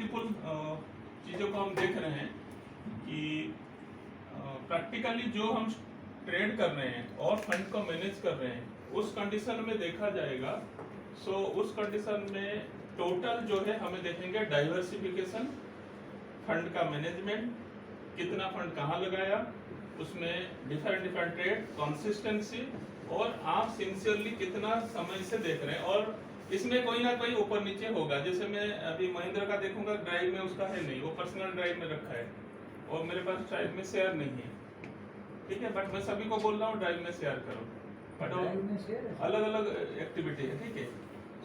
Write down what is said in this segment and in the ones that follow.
Multiple चीज़ों को हम देख रहे हैं कि प्रैक्टिकली जो हम ट्रेड कर रहे हैं और फंड को मैनेज कर रहे हैं उस कंडीशन में देखा जाएगा। सो उस कंडीशन में टोटल जो है हमें देखेंगे डाइवर्सिफिकेशन, फंड का मैनेजमेंट, कितना फंड कहाँ लगाया, उसमें डिफरेंट ट्रेड, कंसिस्टेंसी, और आप सिंसियरली कितना समय से देख रहे हैं। और इसमें कोई ना कोई ऊपर नीचे होगा। जैसे मैं अभी महिंद्रा का देखूंगा, ड्राइव में उसका है नहीं, वो पर्सनल ड्राइव में रखा है और मेरे पास ड्राइव में शेयर नहीं है, ठीक है। बट मैं सभी को बोल रहा हूँ ड्राइव में शेयर करो, बट अलग अलग एक्टिविटी है, ठीक है।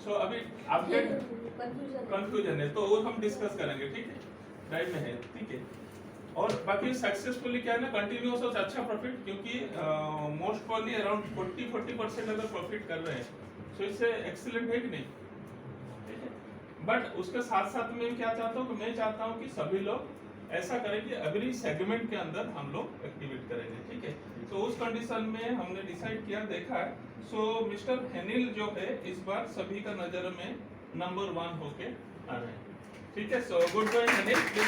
सो अभी अपडेट कंफ्यूजन है तो वो हम डिस्कस करेंगे, ठीक है। ड्राइव में है, ठीक है। और बाकी सक्सेसफुली क्या है ना, कंटिन्यूस और अच्छा प्रॉफिट, क्योंकि मोस्ट प्रॉब्ली अराउंड 40% अगर प्रॉफिट कर रहे हैं तो इससे एक्सीलेंट है कि नहीं, ठीक है। बट उसके साथ साथ में क्या चाहता हूँ कि मैं चाहता हूँ कि सभी लोग ऐसा करें कि एवरी सेगमेंट के अंदर हम लोग एक्टिवेट करेंगे, ठीक है। तो उस कंडीशन में हमने डिसाइड किया, देखा है। सो मिस्टर हेनिल जो है इस बार सभी का नजर में नंबर 1 होके आ रहे हैं, ठीक है। So good bye Henil, please.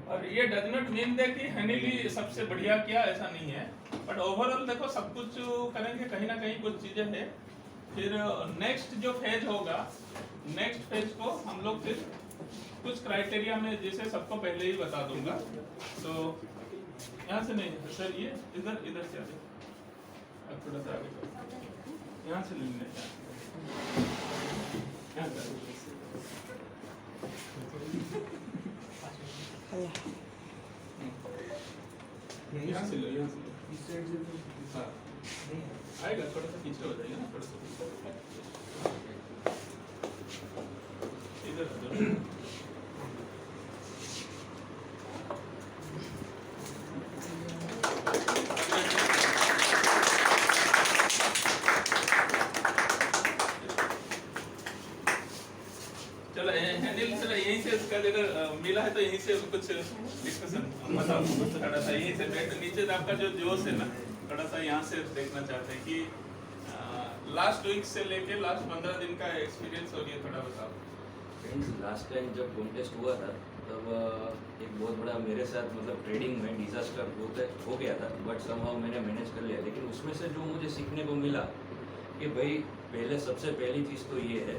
और ये डज नॉट मीन दैट कि हनी भी सबसे बढ़िया किया, ऐसा नहीं है। बट ओवरऑल देखो सब कुछ करेंगे, कहीं ना कहीं कुछ चीजें हैं। फिर नेक्स्ट जो फेज होगा, नेक्स्ट फेज को हम लोग फिर कुछ क्राइटेरिया में जैसे सबको पहले ही बता दूंगा। तो यहाँ से नहीं सर, ये इधर से आगे, अब थोड़ा सा आगे, यहाँ से लेने यहाँ से। यहाँ से लो, यहाँ से लो। इस साइड से हाँ आएगा, थोड़ा सा पीछे हो जाएगा ना, थोड़ा सा इधर। चलो हैंडल चलो यहीं से इसका अगर मिला है तो यहीं से कुछ डिस्कशन बताओ थोड़ा सा, यहीं से बैठ नीचे आपका जो जोश है ना, थोड़ा सा यहाँ से देखना चाहते हैं कि लास्ट वीक से लेके लास्ट 15 दिन का एक्सपीरियंस और ये थोड़ा बताओ। फ्रेंड्स, लास्ट टाइम जब कॉन्टेस्ट हुआ था तब एक बहुत बड़ा मेरे साथ मतलब ट्रेडिंग में डिजास्टर हो गया था, बट समहाउ मैंने मैनेज कर लिया। लेकिन उसमें से जो मुझे सीखने को मिला कि भाई पहले सबसे पहली चीज़ तो ये है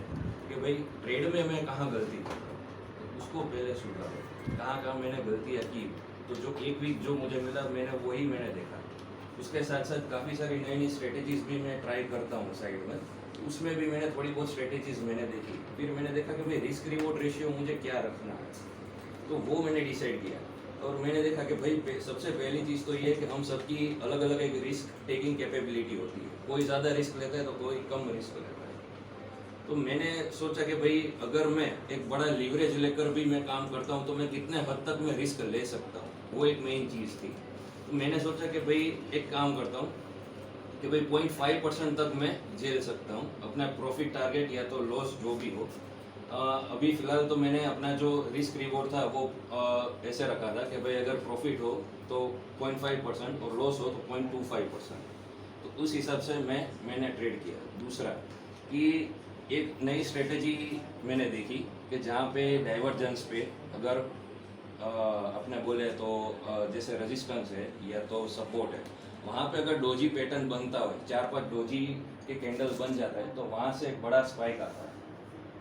कि भाई ट्रेड में मैं कहाँ गलती की, तो उसको पहले सुधारो, कहाँ मैंने गलतियाँ की। तो जो एक वीक जो मुझे मिला वही मैंने देखा। उसके साथ साथ काफ़ी सारी नई नई स्ट्रेटेजीज भी मैं ट्राई करता हूँ साइड में, उसमें भी मैंने थोड़ी बहुत स्ट्रेटेजीज मैंने देखी। फिर मैंने देखा कि भाई रिस्क रिवॉर्ड रेशियो मुझे क्या रखना है, तो वो मैंने डिसाइड किया। और मैंने देखा कि भाई सबसे पहली चीज़ तो ये है कि हम सबकी अलग अलग एक रिस्क टेकिंग कैपेबिलिटी होती है। कोई ज़्यादा रिस्क लेता है तो कोई कम रिस्क लेता है। तो मैंने सोचा कि भाई अगर मैं एक बड़ा लीवरेज लेकर भी मैं काम करता हूँ तो मैं कितने हद तक मैं रिस्क ले सकता हूँ, वो एक मेन चीज़ थी। तो मैंने सोचा कि भाई एक काम करता हूँ कि भाई 0.5% तक मैं झेल सकता हूँ अपना प्रॉफिट टारगेट या तो लॉस जो भी हो। अभी फ़िलहाल तो मैंने अपना जो रिस्क रिवॉर्ड था वो ऐसे रखा था कि भाई अगर प्रॉफिट हो तो 0.5% और लॉस हो तो 0.25%। तो उस हिसाब से मैंने ट्रेड किया। दूसरा कि एक नई स्ट्रेटेजी मैंने देखी कि जहाँ पे डाइवर्जेंस पे अगर अपने बोले तो जैसे रेजिस्टेंस है या तो सपोर्ट है, वहाँ पे अगर डोजी पैटर्न बनता हो, 4-5 डोजी के कैंडल बन जाता है, तो वहाँ से एक बड़ा स्पाइक आता है।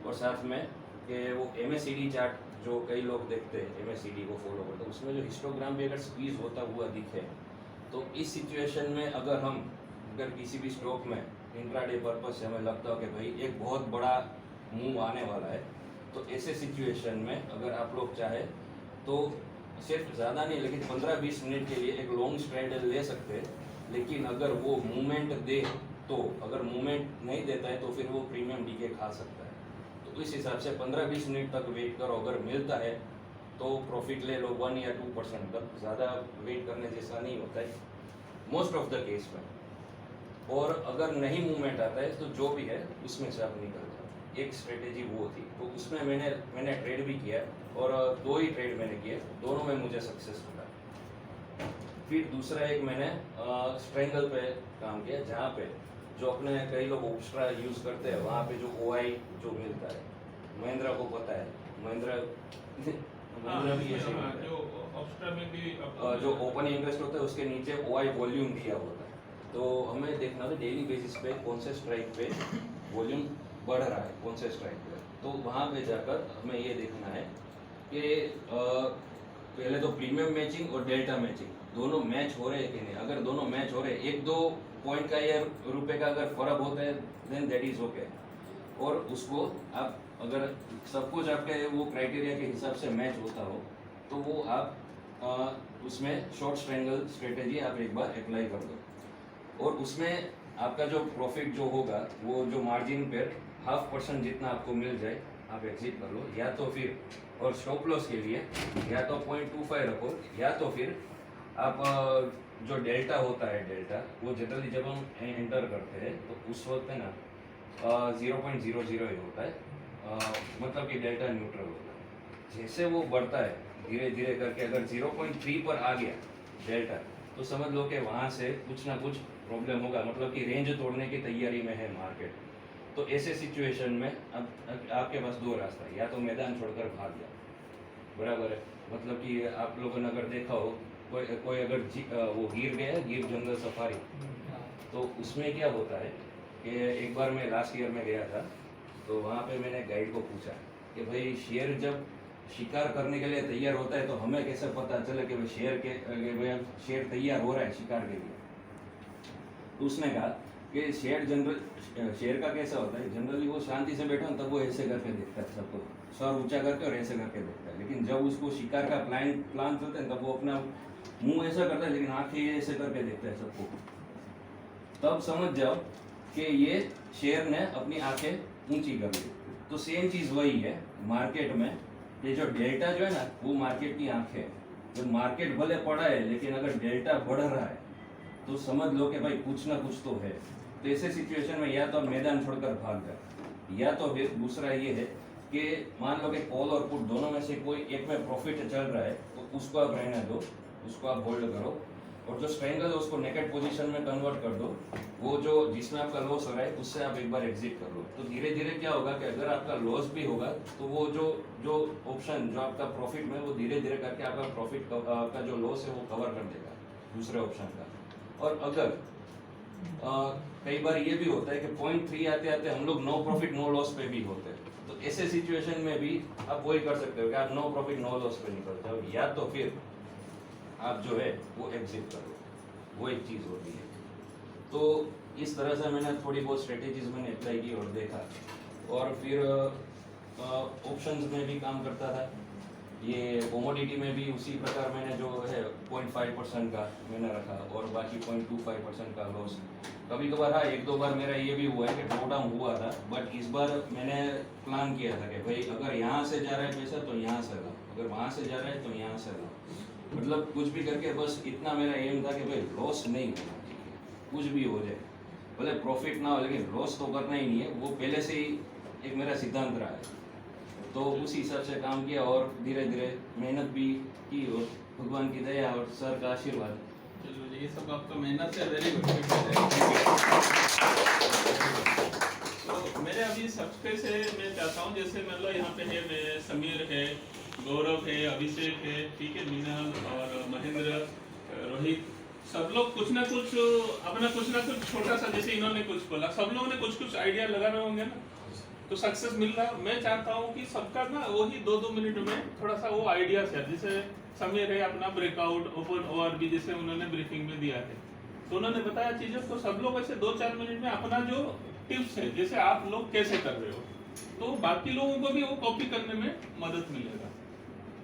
और साथ में कि वो MACD चार्ट जो कई लोग देखते हैं, MACD को फॉलो करते हैं, उसमें जो हिस्टोग्राम भी अगर स्क्वीज होता हुआ दिखे, तो इस सिचुएशन में अगर किसी भी स्टॉक में इंट्राडे पर्पज से हमें लगता हो कि भाई एक बहुत बड़ा मूव आने वाला है, तो ऐसे सिचुएशन में अगर आप लोग चाहे तो सिर्फ ज़्यादा नहीं लेकिन 15-20 मिनट के लिए एक लॉन्ग स्ट्रेड ले सकते हैं। लेकिन अगर वो मूवमेंट दे तो, अगर मूवमेंट नहीं देता है तो फिर वो प्रीमियम डीके खा सकता है। तो इस हिसाब से 15-20 मिनट तक वेट करो, अगर मिलता है तो प्रॉफिट ले लो 1 या 2% तक। ज़्यादा वेट करने जैसा नहीं होता है मोस्ट ऑफ द केस में। और अगर नहीं मूवमेंट आता है तो जो भी है उसमें से आप निकल जाओ। एक स्ट्रेटेजी वो थी, तो उसमें मैंने ट्रेड भी किया और 2 ही ट्रेड मैंने किए, दोनों में मुझे सक्सेस मिला। फिर दूसरा एक मैंने स्ट्रेंगल पे काम किया, जहाँ पे जो अपने कई लोग ओप्स्ट्रा यूज करते हैं वहाँ पे जो OI जो मिलता है, महिंद्रा को पता है, महिंद्रा भी ऐसे ही होता है। जो ऑप्स्ट्रा में भी जो ओपन इंटरेस्ट होता है उसके नीचे OI वॉल्यूम दिया होता है, तो हमें देखना है डेली बेसिस पे कौन से स्ट्राइक पे वॉल्यूम बढ़ रहा है, कौन से स्ट्राइक पे। तो वहाँ पे जाकर हमें ये देखना है कि पहले तो प्रीमियम मैचिंग और डेल्टा मैचिंग दोनों मैच हो रहे हैं कि नहीं। अगर दोनों मैच हो रहे हैं, 1-2 पॉइंट का या रुपए का अगर फर्क होता है देन दैट इज ओके। और उसको आप अगर सब कुछ आपके वो क्राइटेरिया के हिसाब से मैच होता हो तो वो आप उसमें शॉर्ट स्ट्रैंगल स्ट्रेटेजी आप एक बार अप्लाई कर दो। और उसमें आपका जो प्रॉफिट जो होगा वो जो मार्जिन पर 0.5% जितना आपको मिल जाए आप एग्जिट कर लो, या तो फिर और स्टॉप लॉस के लिए या तो 0.25 रखो, या तो फिर आप जो डेल्टा होता है, डेल्टा वो जनरली जब हम एंटर करते हैं तो उस वक्त है ना 0.00 ही होता है, मतलब कि डेल्टा न्यूट्रल होता है। जैसे वो बढ़ता है धीरे धीरे करके अगर 0.3 पर आ गया डेल्टा तो समझ लो कि वहाँ से कुछ ना कुछ प्रॉब्लम होगा, मतलब कि रेंज तोड़ने की तैयारी में है मार्केट। तो ऐसे सिचुएशन में अब आपके पास 2 रास्ता है, या तो मैदान छोड़कर भाग जाओ, बराबर है। मतलब कि आप लोगों ने अगर देखा हो कोई अगर वो गिर गया, गिर जंगल सफारी, तो उसमें क्या होता है कि एक बार मैं लास्ट ईयर में गया था तो वहाँ पे मैंने गाइड को पूछा कि भाई शेर जब शिकार करने के लिए तैयार होता है तो हमें कैसे पता चले कि भाई शेर तैयार हो रहा है शिकार के लिए। तो उसने कहा कि शेर का कैसा होता है, जनरली वो शांति से बैठा तब वो ऐसे करके देखता है सबको, सर ऊंचा करके और ऐसे करके देखता है। लेकिन जब उसको शिकार का प्लान चलता है तब वो अपना मुंह ऐसा करता है लेकिन आंखें ऐसे करके देखता है सबको। तब समझ जाओ कि ये शेर ने अपनी आंखें ऊंची कर ली। तो सेम चीज वही है मार्केट में, ये जो डेल्टा जो है ना वो मार्केट की आंखें है। जब मार्केट भले पड़ा है लेकिन अगर डेल्टा बढ़ रहा है तो समझ लो कि भाई कुछ ना कुछ तो है। तो ऐसे सिचुएशन में या तो मैदान छोड़कर भाग जाए, या तो फिर दूसरा ये है कि मान लो कि कॉल और पुट दोनों में से कोई एक में प्रॉफिट चल रहा है तो उसको आप रहने दो, उसको आप होल्ड करो, और जो स्ट्रेंगल है उसको नेकेड पोजीशन में कन्वर्ट कर दो। वो जो जिसमें आपका लॉस हो रहा है उससे आप एक बार एग्जिट कर लो। तो धीरे धीरे क्या होगा कि अगर आपका लॉस भी होगा तो वो जो ऑप्शन जो आपका प्रॉफिट में वो धीरे धीरे करके आपका प्रॉफिट का जो लॉस है वो कवर कर देगा दूसरे ऑप्शन का। और अगर कई बार ये भी होता है कि 0.3 आते आते हम लोग नो प्रॉफिट नो लॉस पे भी होते हैं, तो ऐसे सिचुएशन में भी आप वही कर सकते हो कि आप नो प्रॉफिट नो लॉस पे निकल जाओ, या तो फिर आप जो है वो एग्जिट करो, वो एक चीज़ होती है। तो इस तरह से मैंने थोड़ी बहुत स्ट्रेटेजीज मैंने अप्लाई की और देखा, और फिर ऑप्शंस में भी काम करता था। ये कमोडिटी में भी उसी प्रकार मैंने जो है 0.5% का मैंने रखा और बाकी 0.25% का लॉस। कभी कभार हाँ 1-2 बार मेरा ये भी हुआ है कि ड्रॉ डाउन हुआ था, बट इस बार मैंने प्लान किया था कि भाई अगर यहाँ से जा रहा है पैसा तो यहाँ से ला, अगर वहाँ से जा रहा है तो यहाँ से ला, मतलब कुछ भी करके बस इतना मेरा एम था कि भाई लॉस नहीं होना चाहिए, कुछ भी हो जाए भले प्रॉफिट ना हो लेकिन लॉस तो करना ही नहीं है। वो पहले से ही एक मेरा सिद्धांत रहा है, तो उसी हिसाब से काम किया और धीरे धीरे मेहनत भी की और भगवान की दया और सर का आशीर्वाद। चलो ये सब आपका मेहनत है, वेरी गुड। तो मेरे अभी सबके से मैं चाहता हूँ, जैसे मतलब यहाँ पे है मैं, समीर है, गौरव है, अभिषेक है, ठीक है, मीनल और महेंद्र, रोहित, सब लोग कुछ ना कुछ अपना कुछ ना कुछ छोटा सा, जैसे इन्होंने कुछ बोला, सब लोगों ने कुछ कुछ आइडिया लगा रहे होंगे ना, तो सक्सेस मिल रहा। मैं चाहता हूँ कि सबका ना वही 2-2 मिनट में थोड़ा सा वो आइडिया शेयर, जैसे समीर है अपना ब्रेकआउट ओपन और भी जैसे उन्होंने ब्रीफिंग में दिया है तो उन्होंने बताया चीजें, तो सब लोग ऐसे 2-4 मिनट में अपना जो टिप्स है जैसे आप लोग कैसे कर रहे हो तो बाकी लोगों को भी वो कॉपी करने में मदद मिलेगा।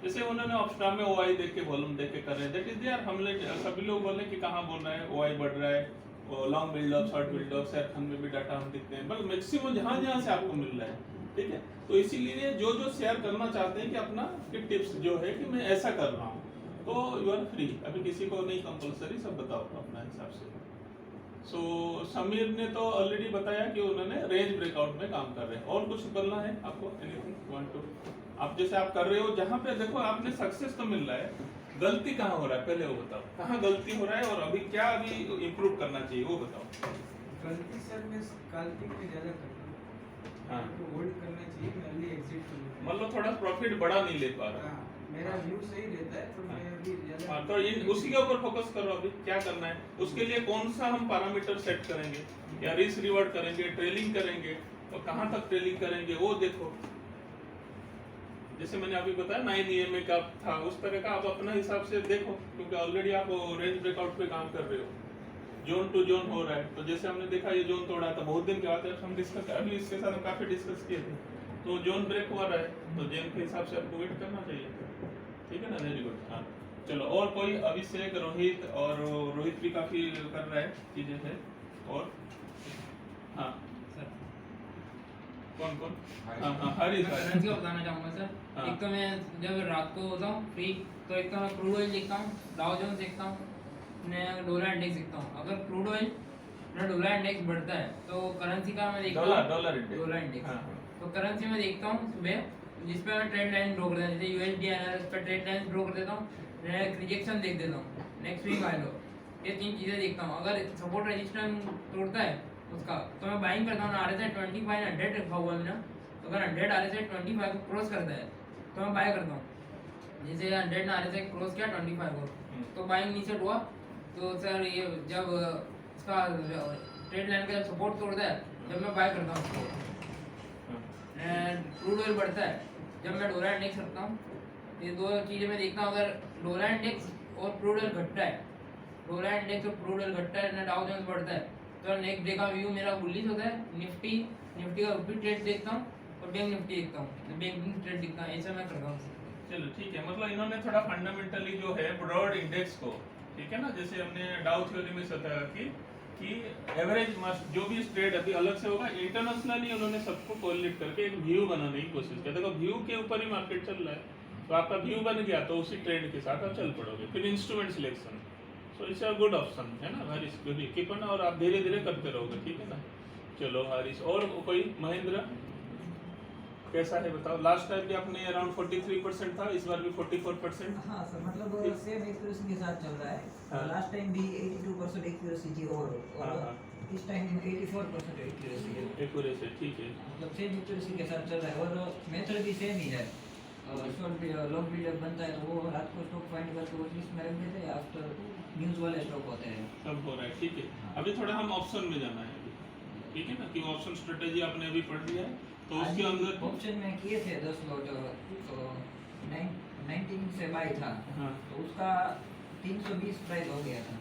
जैसे उन्होंने ऑप्शनल में OI देख के वॉल्यूम देख के कर रहे हैं, दैट इज देयर। हम सभी लोग बोल रहे हैं कि कहाँ बोल रहा है OI बढ़ रहा है, long buildup, short buildup, share खंड में भी डाटा हम दिखते हैं, बस मैक्सिमम जहाँ जहाँ से आपको मिल रहा है, ठीक है। तो इसीलिए जो जो शेयर करना चाहते हैं कि अपना टिप्स जो है कि मैं ऐसा कर रहा हूँ, तो यू आर फ्री, अभी किसी को नहीं कंपलसरी, सब बताओ अपना हिसाब से। सो समीर ने तो ऑलरेडी बताया कि उन्होंने रेंज ब्रेकआउट में काम कर रहे हैं। और कुछ बोलना है आपको, एनीथिंग वांट टू? आप जैसे आप कर रहे हो जहाँ पे देखो आपने सक्सेस तो मिल रहा है, गलती कहाँ हो रहा है पहले वो बताओ, कहाँ गलती हो रहा है और अभी क्या अभी इम्प्रूव करना चाहिए वो बताओ। गलती सर मैं स्कैल्पिंग में ज़्यादा करता हूँ। हाँ तो होल्ड करना चाहिए, मैं अभी एग्जिट करूँगा। मतलब थोड़ा प्रॉफिट बड़ा नहीं ले पा रहा। हाँ, मेरा व्यू सही रहता है तो मैं अभी ज़्यादा। हाँ, तो इन उसी के ऊपर फोकस करो अभी क्या करना है। उसके लिए कौन सा हम पैरामीटर सेट करेंगे, या रिस्क रिवॉर्ड करेंगे, ट्रेलिंग करेंगे, और कहाँ तक ट्रेलिंग करेंगे वो देखो। जैसे मैंने अभी बताया 9 EMA का था, उस तरह का आप अपना हिसाब से देखो, क्योंकि ऑलरेडी आप रेंज ब्रेकआउट पे काम कर रहे हो, जोन टू जोन हो रहा है। तो जैसे हमने देखा ये जोन तोड़ा था बहुत दिन के बाद, हम डिस्कस अभी इसके साथ हम काफी डिस्कस किए थे, तो जोन ब्रेक हुआ रहा है, तो जोन के हिसाब से आपको वेट करना चाहिए। ठीक है ना, वेरी गुड। हाँ चलो, और कोई अभिषेक, रोहित, और रोहित भी काफी कर रहा है चीजें है, और हाँ सर कौन कौन, हाँ हाँ हरीश मैं करेंसी का बताना चाहूँगा सर। हाँ। एक तो मैं जब रात को होता हूँ फ्री, तो एक तो मैं क्रूड ऑयल देखता हूँ, डाउ जोन्स देखता हूँ, मैं डॉलर इंडेक्स देखता हूँ। अगर क्रूड ऑयल ना डॉलर इंडेक्स बढ़ता है तो करेंसी का मैं देखता हूँ डॉलर इंडेक्स। Dollar index. हाँ, हाँ। तो करेंसी में देखता हूँ सुबह, जिस पे मैं ट्रेड लाइन ड्रॉ करता हूँ, जैसे यूएसडी है उस पर ट्रेड लाइन ड्रॉ कर देता हूँ, रिजेक्शन देख देता हूँ, नेक्स्ट वीक आ लो, ये 3 चीज़ें देखता हूँ। अगर सपोर्ट रेजिस्टेंस तोड़ता है उसका, तो मैं बाइंग करता हूँ। RSI 25 100 रखा हुआ है ना, तो अगर 100 RSI 25 को क्रॉस करता है तो मैं बाय करता हूँ। जैसे 100 ने RSI क्रॉस किया 25 को, तो बाइंग नीचे हुआ, तो सर ये जब इसका ट्रेड लाइन का जब सपोर्ट तोड़ता है, जब मैं बाय करता हूँ। क्रूड ऑयल बढ़ता है जब मैं डॉलर इंडेक्स रखता हूँ। ये 2 चीज़ें मैं देखता हूँ। अगर डॉलर इंडेक्स और क्रूड ऑयल घटता है, डॉलर इंडेक्स और क्रूड ऑयल घटता है ना, डाउ जोन्स बढ़ता है, तो नेक्स्ट डे का व्यू मेरा बुलिश होता है। निफ्टी का रुपी ट्रेड देखता हूँ, और बैंक निफ्टी देखता हूँ, बैंकिंग ट्रेड देखता हूँ, ऐसा मैं करता हूँ। चलो ठीक है, मतलब इन्होंने थोड़ा फंडामेंटली जो है ब्रॉड इंडेक्स को, ठीक है ना, जैसे हमने डाउ थ्योरी में बताया कि एवरेज मस्ट जो भी ट्रेड अभी अलग से होगा, इंटरनेशनली उन्होंने सबको कोरिलेट करके एक व्यू बनाने की कोशिश की। देखो व्यू के ऊपर ही मार्केट चल रहा है, तो आपका व्यू बन गया तो उसी ट्रेंड के साथ आप चल पड़ोगे। फिर instrument selection, so it's a good option है ना हरीश, क्योंकि कीप ऑन, और आप धीरे धीरे करते रहोगे। ठीक है ना, चलो हरीश। और कोई, महेंद्र कैसा है बताओ। लास्ट टाइम भी आपने अराउंड 43% था, इस बार भी 44%। हाँ सर, मतलब सेम एक्यूरेसी के साथ चल रहा हाँ। है। लास्ट टाइम भी 82% एक्यूरेसी थी, और हाँ। इस टाइम 84% एक्यूरेसी है। एक्यूरेसी ठीक है, मतलब सेम एक्यूरेसी के साथ चल रहा है, और मेथड भी सेम ही है। शॉर्ट लॉन्ग वीडियो बनता है तो वो रात को स्टॉक फाइंड करके वो लिस्ट में रख देते हैं, आफ्टर न्यूज़ वाले स्टॉक होते हैं। सब हो रहा है। ठीक है, अभी थोड़ा हम ऑप्शन में जाना है अभी, ठीक है ना, कि ऑप्शन स्ट्रेटेजी आपने अभी पढ़ लिया है, तो उसके अंदर ऑप्शन में किए थे 10 लॉट, तो 19 से बाई था, हाँ तो उसका 320 प्राइस हो गया था।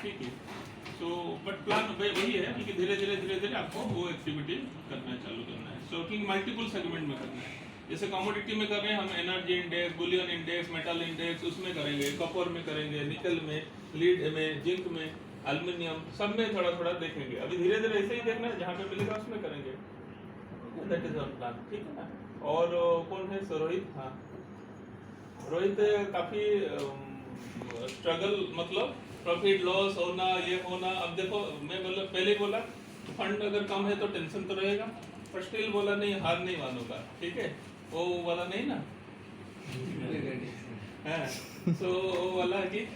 ठीक है। तो बट प्लान वही है कि धीरे धीरे आपको वो एक्टिविटी करना चालू करना है। सो कि मल्टीपल सेगमेंट में करना है। जैसे कमोडिटी में कर रहे हैं हम, energy index, Boolean index, metal index, उसमें करेंगे, कॉपर में करेंगे, निकल में, लीड में, जिंक में, एल्युमिनियम, सब में थोड़ा थोड़ा देखेंगे। अभी धीरे धीरे ऐसे ही देखना है, जहाँ पे मिलेगा उसमें करेंगे। दैट इज आवर प्लान, ठीक है ना। और कौन है, रोहित। हाँ रोहित काफी स्ट्रगल, मतलब प्रॉफिट लॉस होना, ये होना। अब देखो मैं मतलब पहले ही बोला, फंड अगर कम है तो टेंशन तो रहेगा, पर स्टिल बोला नहीं, हार नहीं मानूंगा। ठीक है, वो वाला नहीं ना, हाँ, तो वो वाला कि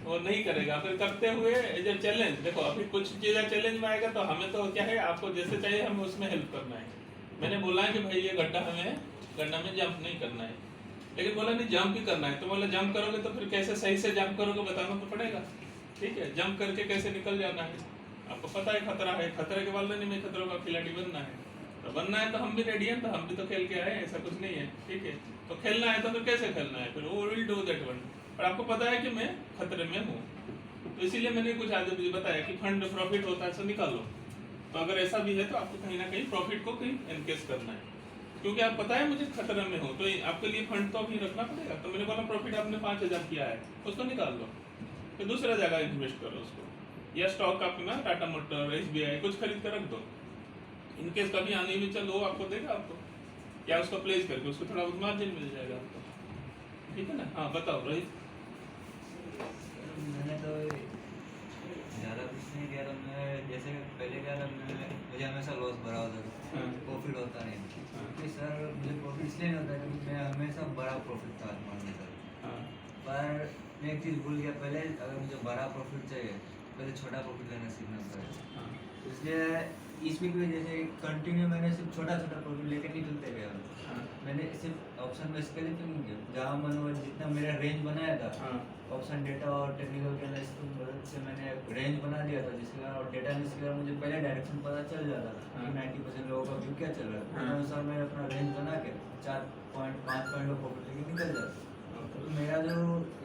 वो नहीं करेगा। फिर करते हुए एज ए चैलेंज, देखो अभी कुछ चीज़ें चैलेंज में आएगा, तो हमें तो क्या है, आपको जैसे चाहिए हमें उसमें हेल्प करना है। मैंने बोला है कि भाई ये गड्ढा में जंप नहीं करना है, लेकिन बोला नहीं जंप ही करना है। तो बोला जंप करोगे तो फिर कैसे सही से जंप करोगे बताना तो पड़ेगा। ठीक है, जंप करके कैसे निकल जाना है, आपको पता है खतरा है, खतरे के बाद नहीं, खतरों का खिलाड़ी बनना है। तो बनना है तो हम भी रेडी हैं, तो हम भी तो खेल के आए हैं, ऐसा कुछ नहीं है। ठीक है, तो खेलना है तो फिर कैसे खेलना है, फिर वो विल डू दैट वन। और आपको पता है कि मैं खतरे में हूँ, तो इसीलिए मैंने कुछ आगे भी बताया कि फंड प्रॉफिट होता है, सो निकालो। तो अगर ऐसा भी है तो आपको कहीं ना कहीं प्रॉफिट को कहीं एनकेस करना है, क्योंकि आप पता है मुझे खतरे में हूँ, तो आपके लिए फंड तो अभी रखना पड़ेगा। तो मैंने बोला प्रॉफिट आपने 5,000 किया है, उसको निकाल लो, फिर दूसरा जगह इन्वेस्ट करो उसको, या स्टॉक अपना टाटा मोटर, SBI कुछ खरीद कर रख दो। इनकेस कभी आने में चलो आपको देगा, आपको या उसको प्लेस करके उसको थोड़ा मार्जिन मिल जाएगा आपको। ठीक है ना। हाँ बताओ रोहित। मैंने तो ज़्यादा कुछ नहीं किया था। मैं जैसे पहले क्या था, मुझे हमेशा लॉस भरा होता था, हाँ। प्रॉफिट होता नहीं। हाँ। कि सर मुझे प्रॉफिट इसलिए नहीं होता क्योंकि मैं हमेशा बड़ा प्रॉफिट था मारने का। हाँ पर मैं एक चीज़ भूल गया, पहले अगर मुझे बड़ा प्रॉफिट चाहिए पहले छोटा प्रॉफिट लेना सीखना पड़ेगा। हाँ इसलिए इस वीक में जैसे कंटिन्यू मैंने सिर्फ छोटा छोटा प्रॉब्लम लेकर नहीं चलते गया। हाँ, मैंने सिर्फ ऑप्शन में स्केलिंग नहीं किया, जहाँ मन हुआ जितना मेरा रेंज बनाया था हाँ, ऑप्शन डेटा और टेक्निकल के एनालिसिस की मदद से मैंने रेंज बना दिया था, जिसके कारण और डेटा एनालिसिस के कारण मुझे पहले डायरेक्शन पता चल जाता था हाँ। कि 90% लोगों का व्यू क्या चल रहा है। हाँ। उस अनुसार मैं अपना रेंज बना के 4 पॉइंट 5 पॉइंट का प्रॉफिट लेके निकल जाता। तो मेरा जो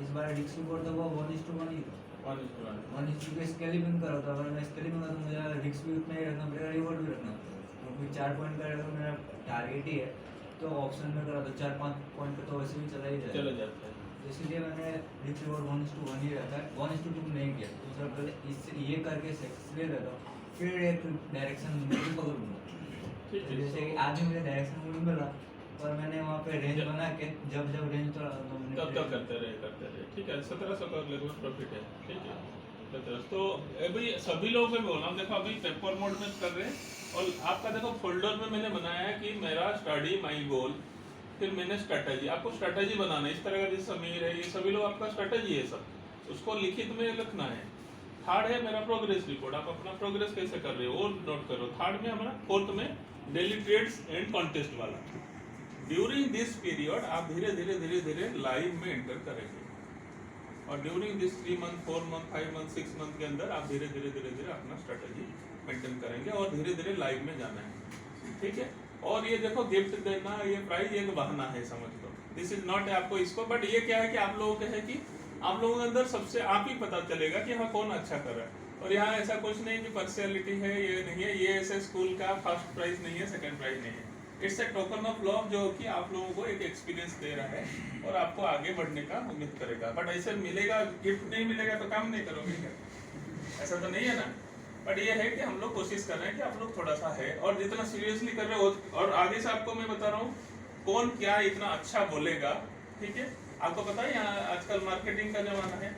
इस बार रिस्क रिपोर्ट था वो 1:1 ही था। 1:1 1:2 पे स्केलिंग करा था, अगर मैं स्केलिंग में तो मुझे रिस्क भी उतना ही रखना पड़ेगा, रिवॉर्ड भी रखना पड़ेगा, क्योंकि 4 पॉइंट का अगर मेरा टारगेट ही है तो ऑप्शन में करा तो 4-5 पॉइंट का तो वैसे भी चला ही चले जाएगा। जाते हैं। इसीलिए मैंने रिस्क रिवॉर्ड 1:1 ही रखा है, 1:2 नहीं किया। दूसरा पहले इससे ये करके सक्सेस ले लेता हूँ, फिर एक डायरेक्शन पकड़ूंगा। ठीक है, जैसे कि so- आज भी मुझे डायरेक्शन मिला, पर मैंने वहाँ पे रेंज बना के जब रेंज तो तब तक करते रहे। ठीक है, 1700 का लगभग प्रॉफिट है। ठीक है, 1700। तो अभी सभी लोगों को बोल रहा हूँ, देखो अभी पेपर मोड में कर रहे हैं और आपका देखो फोल्डर में मैंने बनाया है कि मेरा स्टडी माई गोल, फिर मैंने स्ट्रेटजी, आपको स्ट्रेटजी बनाना है इस तरह का। जैसे समीर है, ये सभी लोग आपका स्ट्रेटजी है सब, उसको लिखित में लिखना है। थर्ड है मेरा प्रोग्रेस रिपोर्ट, आप अपना प्रोग्रेस कैसे कर रहे हो वो नोट करो। थर्ड में हमारा, फोर्थ में डेली ट्रेड्स एंड कॉन्टेस्ट वाला। ड्यूरिंग दिस पीरियड आप धीरे धीरे लाइव में एंटर करेंगे, और during this 3 month 4 month 5 month 6 month के अंदर आप धीरे धीरे अपना स्ट्रेटजी मेंटेन करेंगे और धीरे धीरे लाइव में जाना है। ठीक है, और ये देखो गिफ्ट देना, ये प्राइज एक बहाना है, समझ लो। दिस इज नॉट आपको इसको, बट ये क्या है कि आप लोगों के है कि आप लोगों के अंदर सबसे आप ही पता चलेगा कि हाँ कौन अच्छा कर रहा है। और यहाँ ऐसा कुछ नहीं कि पर्सनैलिटी है, ये नहीं है, ये ऐसे स्कूल का फर्स्ट प्राइज नहीं है, सेकंड प्राइज नहीं है। It's A token of love जो कि आप लोगों को एक एक्सपीरियंस दे रहा है और आपको आगे बढ़ने का उम्मीद करेगा। बट ऐसे मिलेगा, गिफ्ट नहीं मिलेगा तो काम नहीं करोगे क्या? ऐसा तो नहीं है ना। बट ये है कि हम लोग कोशिश कर रहे हैं कि आप लोग थोड़ा सा है और जितना सीरियसली कर रहे हो, और आगे से आपको मैं बता रहा हूँ कौन क्या इतना अच्छा बोलेगा। ठीक है, आपको पता है यहाँ आजकल मार्केटिंग का जमाना है,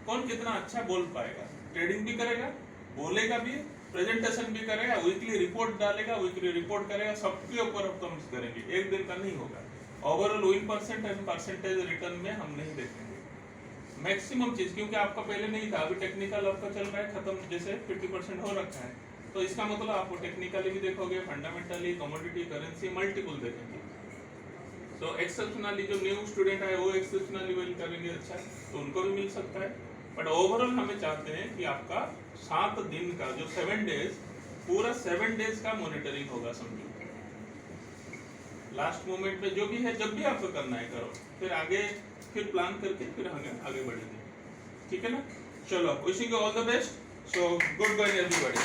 कौन कितना अच्छा बोल पाएगा, ट्रेडिंग भी करेगा, बोलेगा भी, प्रेजेंटेशन भी करेगा, वीकली रिपोर्ट डालेगा, वीकली रिपोर्ट करेगा, सबके ऊपर हम कम करेंगे, एक दिन का नहीं होगा। Overall win percent and percentage return में हम नहीं देखेंगे मैक्सिमम चीज, क्योंकि आपका पहले नहीं था, अभी टेक्निकल आपका चल रहा है खत्म, जैसे 50% हो रखा है, तो इसका मतलब आपको टेक्निकली भी देखोगे, फंडामेंटली, कमोडिटी, करेंसी, मल्टीपल देखेंगे। तो एक्सेप्शनली जो न्यू स्टूडेंट है वो एक्सेप्शनली वेल करेंगे अच्छा, तो उनको भी मिल सकता है। बट ओवरऑल हमें चाहते हैं कि आपका 7 दिन का जो 7 डेज, पूरा 7 डेज का मॉनिटरिंग होगा, समझो। लास्ट मोमेंट में जो भी है, जब भी आपको करना है करो, फिर आगे फिर प्लान करके फिर हमें आगे बढ़ेंगे। ठीक है ना, चलो, wishing you all the best. So good bye everybody.